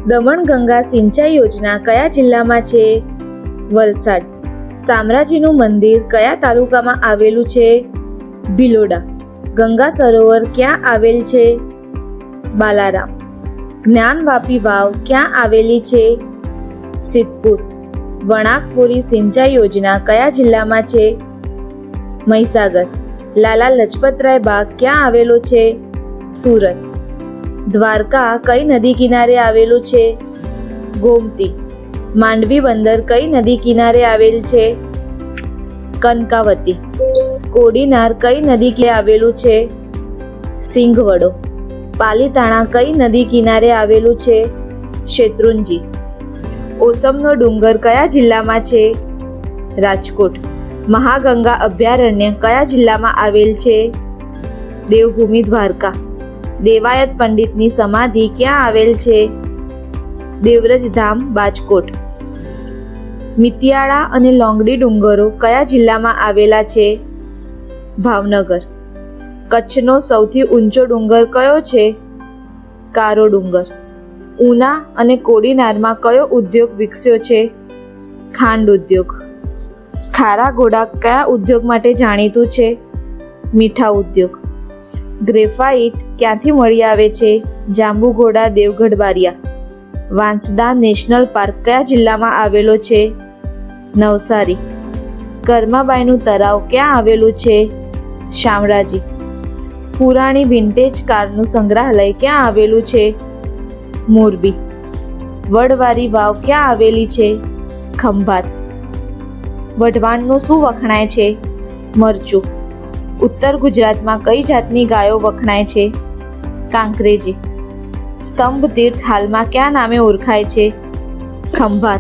દમણ ગંગા સિંચાઈ યોજના કયા જિલ્લામાં છે? વલસાડ. શામળાજીનું મંદિર કયા તાલુકામાં આવેલું છે? ભિલોડા. ગંગા સરોવર ક્યાં આવેલ છે? બાલારામ. જ્ઞાનવાપી વાવ ક્યાં આવેલી છે? સિદ્ધપુર. વણાકબોરી સિંચાઈ યોજના કયા જિલ્લામાં છે? મહીસાગર. લાલા લજપતરાય બાગ ક્યાં આવેલો છે? સુરત. દ્વારકા કઈ નદી કિનારે આવેલું છે? ગોમતી. માંડવી બંદર કઈ નદી કિનારે આવેલ છે? કનકાવતી. કોડીનાર કઈ નદી કિનારે આવેલું છે? સિંઘવડો. પાલીતાણા કઈ નદી કિનારે આવેલું છે? શેત્રુંજી. ઓસમનો ડુંગર કયા જિલ્લામાં છે? રાજકોટ. મહાગંગા અભયારણ્ય કયા જિલ્લામાં આવેલ છે? દેવભૂમિ દ્વારકા. દેવાયત પંડિતની સમાધિ ક્યાં આવેલ છે? દેવરજ ધામ બાજકોટ. મિતિયાળા અને લોંગડી ડુંગરો કયા જિલ્લામાં આવેલા છે? ભાવનગર. કચ્છનો સૌથી ઊંચો ડુંગર કયો છે? કારો ડુંગર. ઉના અને કોડીનારમાં કયો ઉદ્યોગ વિકસ્યો છે? ખાંડ ઉદ્યોગ. ખારા ઘોડા કયા ઉદ્યોગ માટે જાણીતું છે? મીઠા ઉદ્યોગ. ગ્રેફાઇટ ક્યાંથી મળી આવે છે? જાંબુઘોડા દેવગઢ બારિયા. વાંસદા નેશનલ પાર્ક કયા જિલ્લામાં આવેલો છે? નવસારી. કર્માબાઈનું તળાવ ક્યાં આવેલું છે? શામળાજી. પુરાણી વિન્ટેજ કારનું સંગ્રહાલય ક્યાં આવેલું છે? મોરબી. વડવારી વાવ ક્યાં આવેલી છે? ખંભાત. વઢવાણનું શું વખણાય છે? મરચું. ઉત્તર ગુજરાતમાં કઈ જાતની ગાયો વખણાય છે? કાંકરેજી. સ્તંભ તીર્થ હાલમાં કયા નામે ઓળખાય છે? ખંભાત.